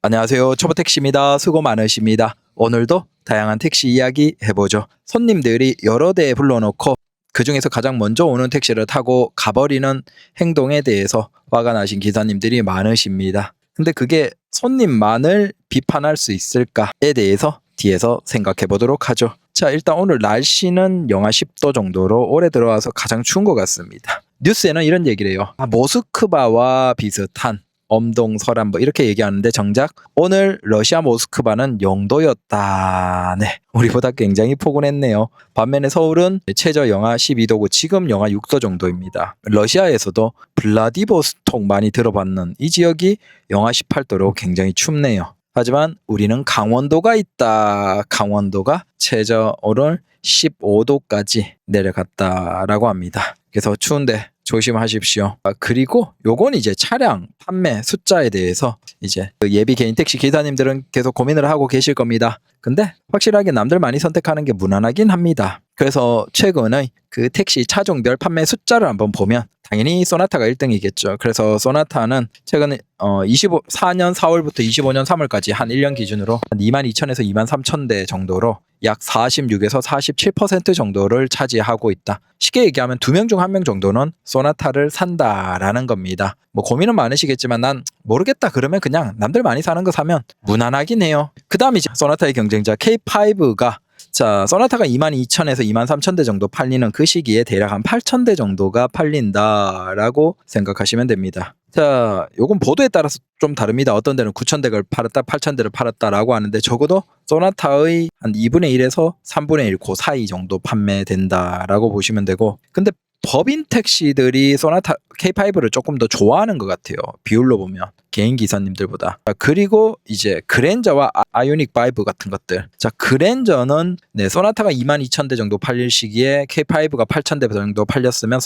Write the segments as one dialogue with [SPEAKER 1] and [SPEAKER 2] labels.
[SPEAKER 1] 안녕하세요. 초보택시입니다. 수고 많으십니다. 오늘도 다양한 택시 이야기 해보죠. 손님들이 여러 대 불러놓고 그 중에서 가장 먼저 오는 택시를 타고 가버리는 행동에 대해서 화가 나신 기사님들이 많으십니다. 근데 그게 손님만을 비판할 수 있을까에 대해서 뒤에서 생각해 보도록 하죠. 자, 일단 오늘 날씨는 영하 10도 정도로 올해 들어와서 가장 추운 것 같습니다. 뉴스에는 이런 얘기를 해요. 모스크바와 비슷한 엄동, 서란 뭐 이렇게 얘기하는데 정작 오늘 러시아 모스크바는 0도였다. 네, 우리보다 굉장히 포근했네요. 반면에 서울은 최저 영하 12도고 지금 영하 6도 정도입니다. 러시아에서도 블라디보스톡 많이 들어봤는 이 지역이 영하 18도로 굉장히 춥네요. 하지만 우리는 강원도가 있다. 강원도가 최저 오늘 15도까지 내려갔다라고 합니다. 그래서 추운데 조심하십시오. 그리고 요건 이제 차량 판매 숫자에 대해서 이제 그 예비 개인 택시 기사님들은 계속 고민을 하고 계실 겁니다. 근데 확실하게 남들 많이 선택하는 게 무난하긴 합니다. 그래서 최근의 그 택시 차종별 판매 숫자를 한번 보면 당연히 소나타가 1등이겠죠. 그래서 소나타는 최근 24년 4월부터 25년 3월까지 한 1년 기준으로 22,000에서 23,000대 정도로 약 46에서 47% 정도를 차지하고 있다. 쉽게 얘기하면 2명 중 1명 정도는 소나타를 산다라는 겁니다. 뭐 고민은 많으시겠지만 난 모르겠다 그러면 그냥 남들 많이 사는 거 사면 무난하긴 해요. 그 다음 이제 소나타의 경쟁자 K5가 자, 소나타가 22,000에서 23,000대 정도 팔리는 그 시기에 대략 한 8,000대 정도가 팔린다라고 생각하시면 됩니다. 자, 요건 보도에 따라서 좀 다릅니다. 어떤 데는 9,000대를 팔았다, 8,000대를 팔았다라고 하는데 적어도 소나타의 한 2분의 1에서 3분의 1, 그 사이 정도 판매된다라고 보시면 되고, 근데 법인 택시들이 소나타 K5를 조금 더 좋아하는 것 같아요. 비율로 보면 개인 기사님들보다. 그리고 이제 그랜저와 아이오닉 5 같은 것들. 자, 그랜저는 네, 소나타가 22,000대 정도 팔릴 시기에 K5가 8,000대 정도 팔렸으면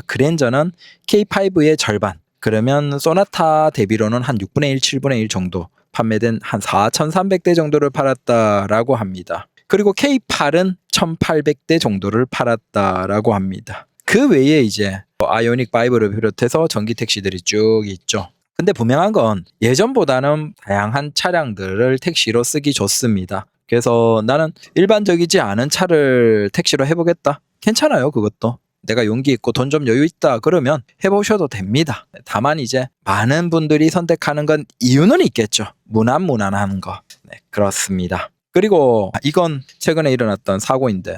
[SPEAKER 1] 그랜저는 K5의 절반. 그러면 소나타 대비로는 한 6분의 1, 7분의 1 정도 판매된 한 4,300대 정도를 팔았다라고 합니다. 그리고 K8은 1,800대 정도를 팔았다라고 합니다. 그 외에 이제 아이오닉 5를 비롯해서 전기 택시들이 쭉 있죠. 근데 분명한 건 예전보다는 다양한 차량들을 택시로 쓰기 좋습니다. 그래서 나는 일반적이지 않은 차를 택시로 해보겠다. 괜찮아요, 그것도. 내가 용기 있고 돈 좀 여유 있다 그러면 해보셔도 됩니다. 다만 이제 많은 분들이 선택하는 건 이유는 있겠죠. 무난무난한 거. 네, 그렇습니다. 그리고 이건 최근에 일어났던 사고인데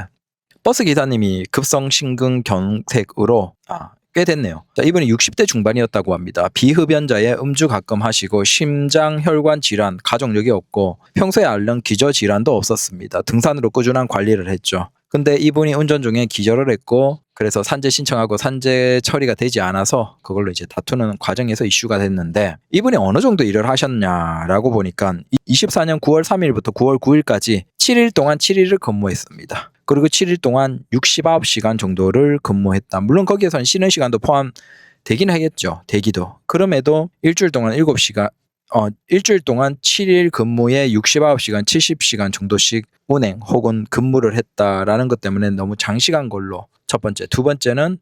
[SPEAKER 1] 버스 기사님이 급성 심근 경색으로 꽤 됐네요. 자, 이분이 60대 중반이었다고 합니다. 비흡연자에 음주 가끔 하시고 심장 혈관 질환, 가족력이 없고 평소에 앓는 기저 질환도 없었습니다. 등산으로 꾸준한 관리를 했죠. 근데 이분이 운전 중에 기절을 했고 그래서 산재 신청하고 산재 처리가 되지 않아서 그걸로 이제 다투는 과정에서 이슈가 됐는데 이분이 어느 정도 일을 하셨냐라고 보니까 24년 9월 3일부터 9월 9일까지 7일 동안 7일을 근무했습니다. 그리고 7일 동안 69시간 정도를 근무했다. 물론 거기에서는 쉬는 시간도 포함되긴 하겠죠. 대기도. 그럼에도 일주일 동안 7시간 일주일 동안 7일 근무에 69시간, 70시간 정도씩 운행 혹은 근무를 했다라는 것 때문에 너무 장시간 걸로 첫 번째. 두 번째는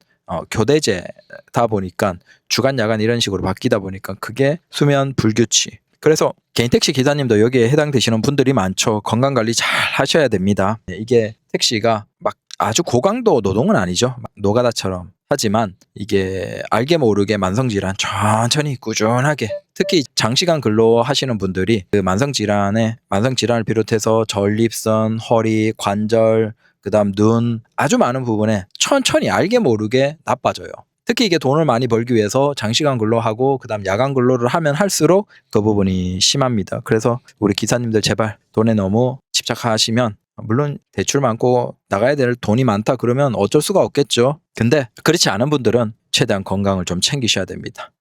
[SPEAKER 1] 교대제다 보니까 주간, 야간 이런 식으로 바뀌다 보니까 그게 수면 불규칙. 그래서 개인 택시 기사님도 여기에 해당되시는 분들이 많죠. 건강관리 잘 하셔야 됩니다. 이게 택시가 막 아주 고강도 노동은 아니죠. 노가다처럼. 하지만 이게 알게 모르게 만성질환 천천히 꾸준하게 특히 장시간 근로하시는 분들이 그 만성질환을 비롯해서 전립선, 허리, 관절, 그다음 눈 아주 많은 부분에 천천히 알게 모르게 나빠져요. 특히 이게 돈을 많이 벌기 위해서 장시간 근로하고 그다음 야간 근로를 하면 할수록 그 부분이 심합니다. 그래서 우리 기사님들 제발 돈에 너무 집착하시면 물론 대출 많고 나가야 될 돈이 많다 그러면 어쩔 수가 없겠죠. 근데 그렇지 않은 분들은 최대한 건강을 좀 챙기셔야 됩니다.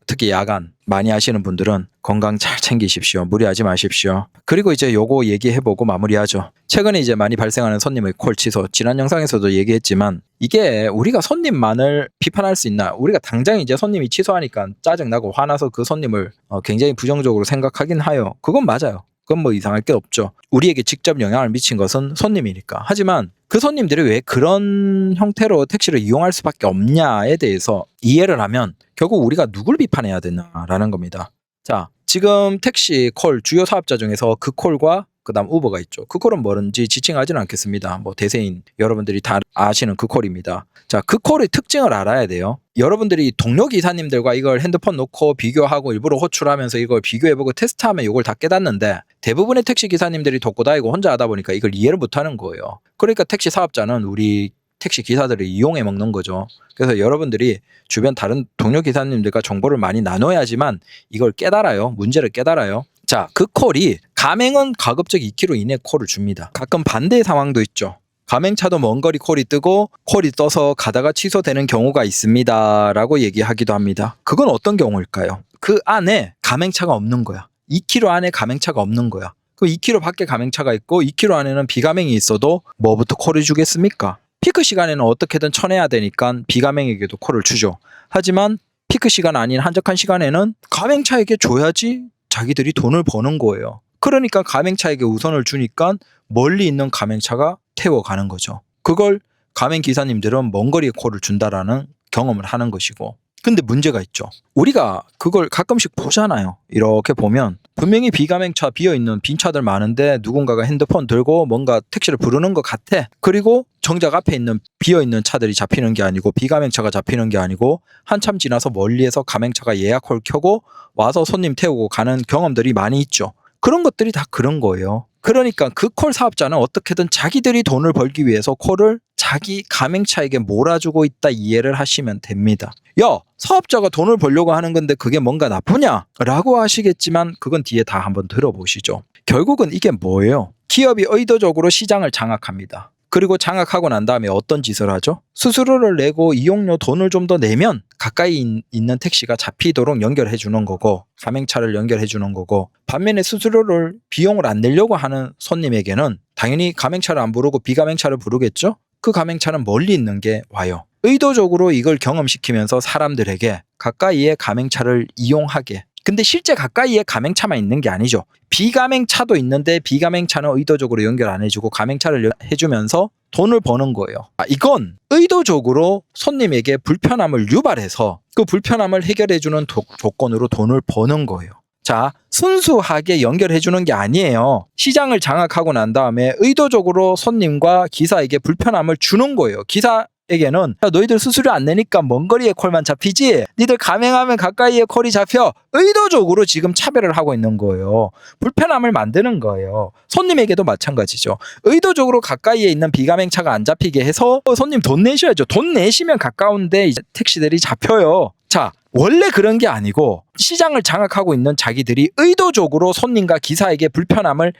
[SPEAKER 1] 특히 야간 많이 하시는 분들은 건강 잘 챙기십시오. 무리하지 마십시오. 그리고 이제 요거 얘기해보고 마무리하죠. 최근에 이제 많이 발생하는 손님의 콜 취소. 지난 영상에서도 얘기했지만 이게 우리가 손님만을 비판할 수 있나? 우리가 당장 이제 손님이 취소하니까 짜증나고 화나서 그 손님을 굉장히 부정적으로 생각하긴 해요. 그건 맞아요. 그건 뭐 이상할 게 없죠. 우리에게 직접 영향을 미친 것은 손님이니까. 하지만 그 손님들이 왜 그런 형태로 택시를 이용할 수밖에 없냐에 대해서 이해를 하면 결국 우리가 누굴 비판해야 되나라는 겁니다. 자, 지금 택시 콜 주요 사업자 중에서 그 콜과 그다음 우버가 있죠. 그 콜은 뭐든지 지칭하지는 않겠습니다. 뭐 대세인 여러분들이 다 아시는 그 콜입니다. 자, 그 콜의 특징을 알아야 돼요. 여러분들이 동료 기사님들과 이걸 핸드폰 놓고 비교하고 일부러 호출하면서 이걸 비교해보고 테스트하면 이걸 다 깨닫는데 대부분의 택시 기사님들이 돕고 다니고 혼자 하다 보니까 이걸 이해를 못하는 거예요. 그러니까 택시 사업자는 우리 택시 기사들을 이용해 먹는 거죠. 그래서 여러분들이 주변 다른 동료 기사님들과 정보를 많이 나눠야지만 이걸 깨달아요. 문제를 깨달아요. 자, 그 콜이 가맹은 가급적 2km 이내 콜을 줍니다. 가끔 반대의 상황도 있죠. 가맹차도 먼 거리 콜이 뜨고 콜이 떠서 가다가 취소되는 경우가 있습니다 라고 얘기하기도 합니다. 그건 어떤 경우일까요? 그 안에 가맹차가 없는 거야. 2km 안에 가맹차가 없는 거야. 그 2km 밖에 가맹차가 있고 2km 안에는 비가맹이 있어도 뭐부터 콜을 주겠습니까? 피크 시간에는 어떻게든 쳐내야 되니까 비가맹에게도 콜을 주죠. 하지만 피크 시간 아닌 한적한 시간에는 가맹차에게 줘야지 자기들이 돈을 버는 거예요. 그러니까 가맹차에게 우선을 주니까 멀리 있는 가맹차가 태워가는 거죠. 그걸 가맹 기사님들은 먼 거리에 콜을 준다라는 경험을 하는 것이고. 근데 문제가 있죠. 우리가 그걸 가끔씩 보잖아요. 이렇게 보면 분명히 비가맹차 비어있는 빈 차들 많은데 누군가가 핸드폰 들고 뭔가 택시를 부르는 것 같아. 그리고 정작 앞에 있는 비어있는 차들이 잡히는 게 아니고 비가맹차가 잡히는 게 아니고 한참 지나서 멀리에서 가맹차가 예약콜 켜고 와서 손님 태우고 가는 경험들이 많이 있죠. 그런 것들이 다 그런 거예요. 그러니까 그 콜 사업자는 어떻게든 자기들이 돈을 벌기 위해서 콜을 자기 가맹차에게 몰아주고 있다 이해를 하시면 됩니다. 야, 사업자가 돈을 벌려고 하는 건데 그게 뭔가 나쁘냐? 라고 하시겠지만 그건 뒤에 다 한번 들어보시죠. 결국은 이게 뭐예요? 기업이 의도적으로 시장을 장악합니다. 그리고 장악하고 난 다음에 어떤 짓을 하죠? 수수료를 내고 이용료 돈을 좀 더 내면 가까이 있는 택시가 잡히도록 연결해 주는 거고 가맹차를 연결해 주는 거고 반면에 수수료를 비용을 안 내려고 하는 손님에게는 당연히 가맹차를 안 부르고 비가맹차를 부르겠죠? 그 가맹차는 멀리 있는 게 와요. 의도적으로 이걸 경험시키면서 사람들에게 가까이에 가맹차를 이용하게. 근데 실제 가까이에 가맹차만 있는 게 아니죠. 비가맹차도 있는데 비가맹차는 의도적으로 연결 안 해주고 가맹차를 해주면서 돈을 버는 거예요. 이건 의도적으로 손님에게 불편함을 유발해서 그 불편함을 해결해주는 조건으로 돈을 버는 거예요. 자, 순수하게 연결해주는 게 아니에요. 시장을 장악하고 난 다음에 의도적으로 손님과 기사에게 불편함을 주는 거예요. 기사에게는 야, 너희들 수수료 안 내니까 먼 거리에 콜만 잡히지? 니들 가맹하면 가까이에 콜이 잡혀. 의도적으로 지금 차별을 하고 있는 거예요. 불편함을 만드는 거예요. 손님에게도 마찬가지죠. 의도적으로 가까이에 있는 비가맹차가 안 잡히게 해서 손님 돈 내셔야죠. 돈 내시면 가까운데 이제 택시들이 잡혀요. 자, 원래 그런 게 아니고 시장을 장악하고 있는 자기들이 의도적으로 손님과 기사에게 불편함을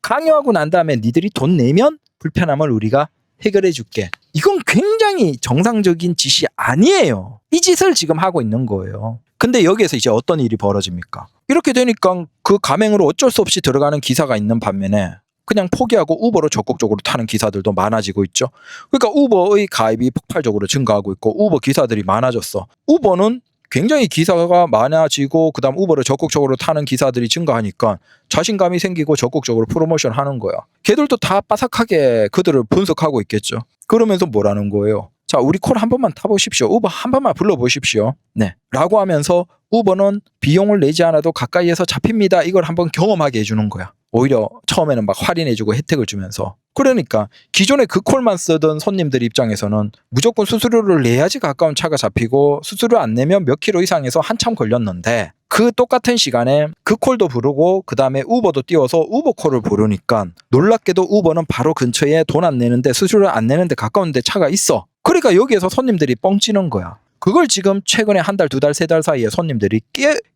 [SPEAKER 1] 강요하고 난 다음에 니들이 돈 내면 불편함을 우리가 해결해 줄게. 이건 굉장히 정상적인 짓이 아니에요. 이 짓을 지금 하고 있는 거예요. 근데 여기에서 이제 어떤 일이 벌어집니까? 이렇게 되니까 그 가맹으로 어쩔 수 없이 들어가는 기사가 있는 반면에 그냥 포기하고 우버로 적극적으로 타는 기사들도 많아지고 있죠. 그러니까 우버의 가입이 폭발적으로 증가하고 있고 우버 기사들이 많아졌어. 우버는 굉장히 기사가 많아지고 그다음 우버를 적극적으로 타는 기사들이 증가하니까 자신감이 생기고 적극적으로 프로모션 하는 거야. 걔들도 다 빠삭하게 그들을 분석하고 있겠죠. 그러면서 뭐라는 거예요? 자, 우리 콜 한 번만 타보십시오. 우버 한 번만 불러보십시오. 네. 라고 하면서 우버는 비용을 내지 않아도 가까이에서 잡힙니다. 이걸 한번 경험하게 해주는 거야. 오히려 처음에는 막 할인해주고 혜택을 주면서. 그러니까 기존에 그 콜만 쓰던 손님들 입장에서는 무조건 수수료를 내야지 가까운 차가 잡히고 수수료 안 내면 몇 킬로 이상에서 한참 걸렸는데 그 똑같은 시간에 그 콜도 부르고 그 다음에 우버도 띄워서 우버 콜을 부르니까 놀랍게도 우버는 바로 근처에 돈 안 내는데 수수료 안 내는데 가까운 데 차가 있어. 그러니까 여기에서 손님들이 뻥찌는 거야. 그걸 지금 최근에 한 달, 두 달, 세 달 사이에 손님들이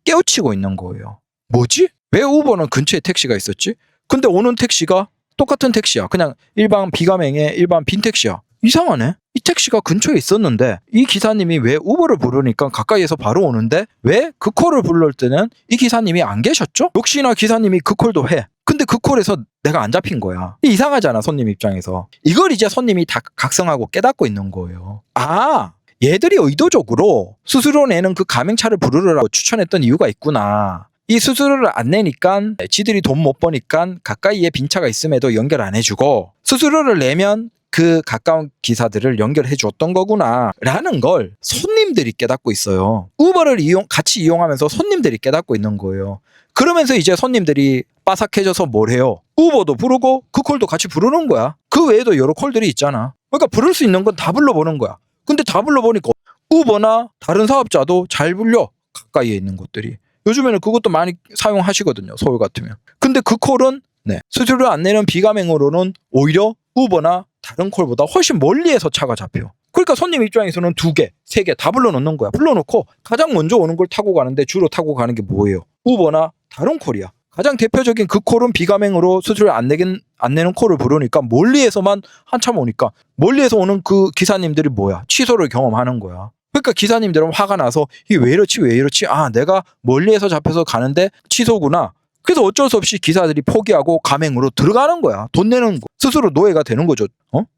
[SPEAKER 1] 깨우치고 있는 거예요. 뭐지? 왜 우버는 근처에 택시가 있었지? 근데 오는 택시가 똑같은 택시야. 그냥 일반 비가맹의 일반 빈 택시야. 이상하네. 이 택시가 근처에 있었는데 이 기사님이 왜 우버를 부르니까 가까이에서 바로 오는데 왜 그 콜을 부를 때는 이 기사님이 안 계셨죠? 역시나 기사님이 그 콜도 해. 근데 그 콜에서 내가 안 잡힌 거야. 이상하잖아, 손님 입장에서. 이걸 이제 손님이 다 각성하고 깨닫고 있는 거예요. 아, 얘들이 의도적으로 수수료 내는 그 가맹차를 부르라고 추천했던 이유가 있구나. 이 수수료를 안 내니까 지들이 돈 못 버니까 가까이에 빈차가 있음에도 연결 안 해주고 수수료를 내면 그 가까운 기사들을 연결해 줬던 거구나 라는 걸 손님들이 깨닫고 있어요. 우버를 같이 이용하면서 손님들이 깨닫고 있는 거예요. 그러면서 이제 손님들이 빠삭해져서 뭘 해요? 우버도 부르고 그 콜도 같이 부르는 거야. 그 외에도 여러 콜들이 있잖아. 그러니까 부를 수 있는 건 다 불러보는 거야. 근데 다 불러보니까 우버나 다른 사업자도 잘 불려. 가까이에 있는 곳들이. 요즘에는 그것도 많이 사용하시거든요. 서울 같으면. 근데 그 콜은 수수료 안 내는 비가맹으로는 오히려 우버나 다른 콜보다 훨씬 멀리에서 차가 잡혀. 그러니까 손님 입장에서는 2개, 3개 다 불러놓는 거야. 불러놓고 가장 먼저 오는 걸 타고 가는데 주로 타고 가는 게 뭐예요? 우버나 다른 콜이야. 가장 대표적인 그 콜은 비가맹으로 수수료 안 내는 콜을 부르니까 멀리에서만 한참 오니까 멀리에서 오는 그 기사님들이 뭐야? 취소를 경험하는 거야. 그러니까 기사님들은 화가 나서 이게 왜 이렇지? 아, 내가 멀리에서 잡혀서 가는데 취소구나. 그래서 어쩔 수 없이 기사들이 포기하고 가맹으로 들어가는 거야. 돈 내는 거. 스스로 노예가 되는 거죠.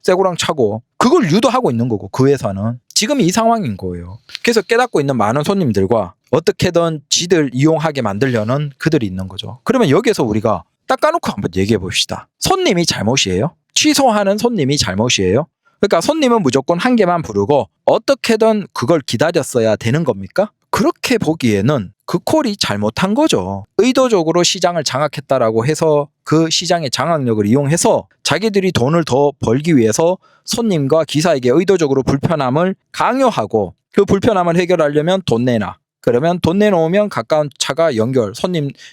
[SPEAKER 1] 쇠고랑 차고. 그걸 유도하고 있는 거고 그 회사는. 지금 이 상황인 거예요. 그래서 깨닫고 있는 많은 손님들과 어떻게든 지들 이용하게 만들려는 그들이 있는 거죠. 그러면 여기에서 우리가 딱 까놓고 한번 얘기해 봅시다. 손님이 잘못이에요? 취소하는 손님이 잘못이에요? 그러니까 손님은 무조건 한 개만 부르고 어떻게든 그걸 기다렸어야 되는 겁니까? 그렇게 보기에는 그 콜이 잘못한 거죠. 의도적으로 시장을 장악했다라고 해서 그 시장의 장악력을 이용해서 자기들이 돈을 더 벌기 위해서 손님과 기사에게 의도적으로 불편함을 강요하고 그 불편함을 해결하려면 돈 내놔. 그러면 돈 내놓으면 가까운 차가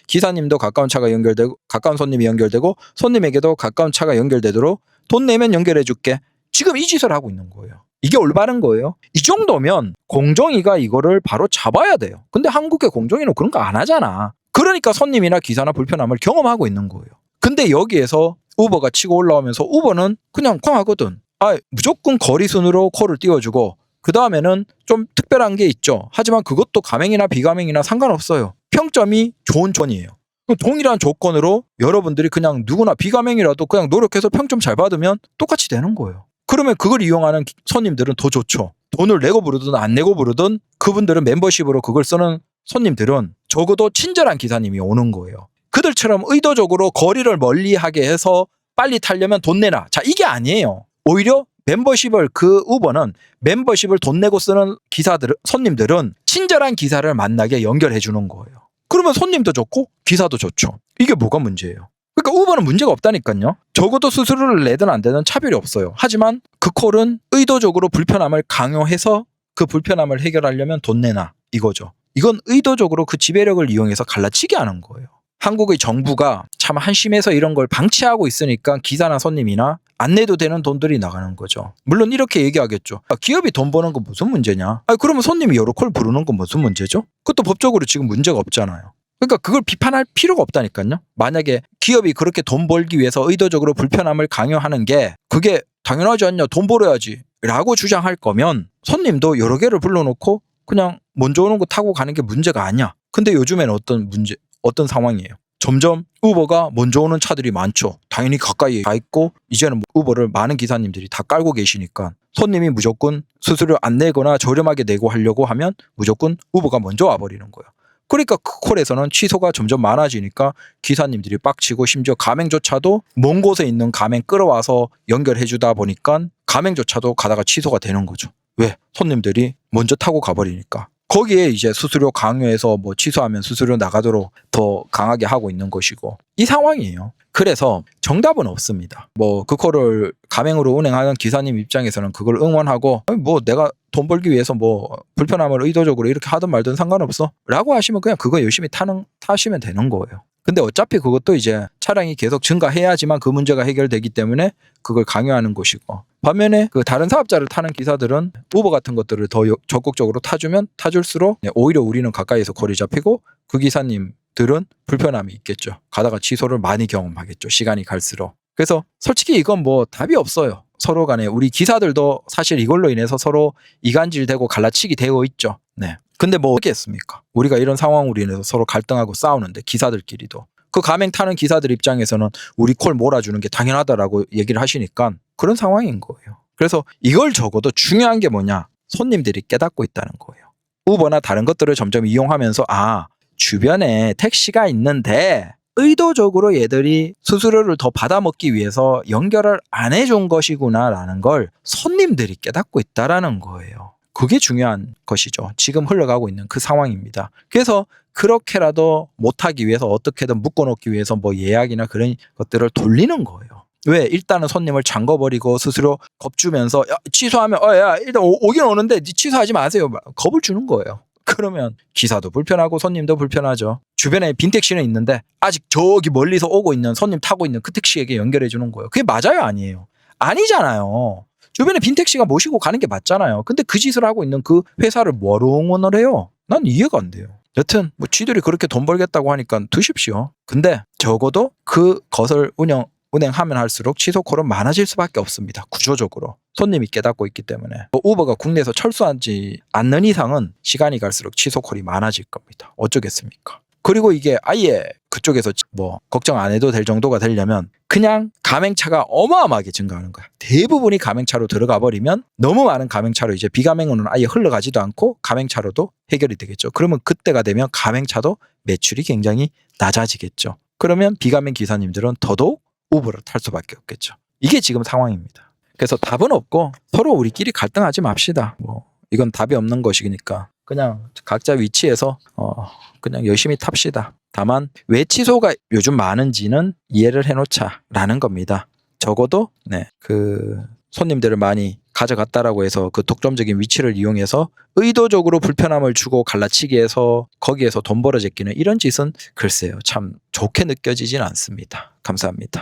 [SPEAKER 1] 기사님도 가까운 차가 연결되고 가까운 손님이 연결되고 손님에게도 가까운 차가 연결되도록 돈 내면 연결해 줄게. 지금 이 짓을 하고 있는 거예요. 이게 올바른 거예요. 이 정도면 공정위가 이거를 바로 잡아야 돼요. 근데 한국의 공정위는 그런 거 안 하잖아. 그러니까 손님이나 기사나 불편함을 경험하고 있는 거예요. 근데 여기에서 우버가 치고 올라오면서 우버는 그냥 쾅하거든. 무조건 거리순으로 콜을 띄워주고 그 다음에는 좀 특별한 게 있죠. 하지만 그것도 가맹이나 비가맹이나 상관없어요. 평점이 좋은 조건이에요. 동일한 조건으로 여러분들이 그냥 누구나 비가맹이라도 그냥 노력해서 평점 잘 받으면 똑같이 되는 거예요. 그러면 그걸 이용하는 손님들은 더 좋죠. 돈을 내고 부르든 안 내고 부르든 그분들은 멤버십으로 그걸 쓰는 손님들은 적어도 친절한 기사님이 오는 거예요. 그들처럼 의도적으로 거리를 멀리하게 해서 빨리 타려면 돈 내놔. 자, 이게 아니에요. 오히려 그 우버는 멤버십을 돈 내고 쓰는 손님들은 친절한 기사를 만나게 연결해 주는 거예요. 그러면 손님도 좋고 기사도 좋죠. 이게 뭐가 문제예요? 그러니까 우버는 문제가 없다니까요. 적어도 수수료를 내든 안 내든 차별이 없어요. 하지만 그 콜은 의도적으로 불편함을 강요해서 그 불편함을 해결하려면 돈 내놔 이거죠. 이건 의도적으로 그 지배력을 이용해서 갈라치게 하는 거예요. 한국의 정부가 참 한심해서 이런 걸 방치하고 있으니까 기사나 손님이나 안 내도 되는 돈들이 나가는 거죠. 물론 이렇게 얘기하겠죠. 기업이 돈 버는 건 무슨 문제냐? 그러면 손님이 여러 콜 부르는 건 무슨 문제죠? 그것도 법적으로 지금 문제가 없잖아요. 그러니까 그걸 비판할 필요가 없다니까요. 만약에 기업이 그렇게 돈 벌기 위해서 의도적으로 불편함을 강요하는 게 그게 당연하지 않냐, 돈 벌어야지 라고 주장할 거면 손님도 여러 개를 불러놓고 그냥 먼저 오는 거 타고 가는 게 문제가 아니야. 근데 요즘에는 어떤 상황이에요? 점점 우버가 먼저 오는 차들이 많죠. 당연히 가까이에 가 있고 이제는 우버를 많은 기사님들이 다 깔고 계시니까 손님이 무조건 수수료 안 내거나 저렴하게 내고 하려고 하면 무조건 우버가 먼저 와버리는 거예요. 그러니까 그 콜에서는 취소가 점점 많아지니까 기사님들이 빡치고 심지어 가맹조차도 먼 곳에 있는 가맹 끌어와서 연결해 주다 보니까 가맹조차도 가다가 취소가 되는 거죠. 왜? 손님들이 먼저 타고 가버리니까. 거기에 이제 수수료 강요해서 취소하면 수수료 나가도록 더 강하게 하고 있는 것이고 이 상황이에요. 그래서 정답은 없습니다. 그 콜을 가맹으로 운행하는 기사님 입장에서는 그걸 응원하고 내가 돈 벌기 위해서 불편함을 의도적으로 이렇게 하든 말든 상관없어 라고 하시면 그냥 그거 열심히 타시면 되는 거예요. 근데 어차피 그것도 이제 차량이 계속 증가해야지만 그 문제가 해결되기 때문에 그걸 강요하는 것이고 반면에 그 다른 사업자를 타는 기사들은 우버 같은 것들을 더 적극적으로 타주면 타줄수록 오히려 우리는 가까이에서 거리 잡히고 그 기사님들은 불편함이 있겠죠. 가다가 취소를 많이 경험하겠죠. 시간이 갈수록. 그래서 솔직히 이건 답이 없어요. 서로 간에 우리 기사들도 사실 이걸로 인해서 서로 이간질되고 갈라치기 되어 있죠. 네. 근데 어떻게 했습니까? 우리가 이런 상황으로 인해서 서로 갈등하고 싸우는데 기사들끼리도. 그 가맹 타는 기사들 입장에서는 우리 콜 몰아주는 게 당연하다라고 얘기를 하시니까 그런 상황인 거예요. 그래서 이걸 적어도 중요한 게 뭐냐? 손님들이 깨닫고 있다는 거예요. 우버나 다른 것들을 점점 이용하면서 주변에 택시가 있는데 의도적으로 얘들이 수수료를 더 받아먹기 위해서 연결을 안 해준 것이구나라는 걸 손님들이 깨닫고 있다라는 거예요. 그게 중요한 것이죠. 지금 흘러가고 있는 그 상황입니다. 그래서 그렇게라도 못하기 위해서 어떻게든 묶어놓기 위해서 뭐 예약이나 그런 것들을 돌리는 거예요. 왜? 일단은 손님을 잠궈버리고 수수료 겁주면서 야, 취소하면 야 일단 오긴 오는데 취소하지 마세요. 겁을 주는 거예요. 그러면 기사도 불편하고 손님도 불편하죠. 주변에 빈 택시는 있는데 아직 저기 멀리서 오고 있는 손님 타고 있는 그 택시에게 연결해 주는 거예요. 그게 맞아요? 아니에요? 아니잖아요. 주변에 빈 택시가 모시고 가는 게 맞잖아요. 근데 그 짓을 하고 있는 그 회사를 뭐로 응원을 해요? 난 이해가 안 돼요. 여튼 뭐 쥐들이 그렇게 돈 벌겠다고 하니까 드십시오. 근데 적어도 그것을 운행하면 할수록 취소콜은 많아질 수밖에 없습니다. 구조적으로. 손님이 깨닫고 있기 때문에. 우버가 국내에서 철수하지 않는 이상은 시간이 갈수록 취소콜이 많아질 겁니다. 어쩌겠습니까? 그리고 이게 아예 그쪽에서 뭐 걱정 안 해도 될 정도가 되려면 그냥 가맹차가 어마어마하게 증가하는 거야. 대부분이 가맹차로 들어가 버리면 너무 많은 가맹차로 이제 비가맹으로는 아예 흘러가지도 않고 가맹차로도 해결이 되겠죠. 그러면 그때가 되면 가맹차도 매출이 굉장히 낮아지겠죠. 그러면 비가맹 기사님들은 더더욱 우버를 탈 수밖에 없겠죠. 이게 지금 상황입니다. 그래서 답은 없고 서로 우리끼리 갈등하지 맙시다. 뭐 이건 답이 없는 것이니까 그냥 각자 위치에서 그냥 열심히 탑시다. 다만 왜 취소가 요즘 많은지는 이해를 해놓자라는 겁니다. 적어도 그 손님들을 많이 가져갔다라고 해서 그 독점적인 위치를 이용해서 의도적으로 불편함을 주고 갈라치기 해서 거기에서 돈 벌어제끼는 이런 짓은 글쎄요 참 좋게 느껴지진 않습니다. 감사합니다.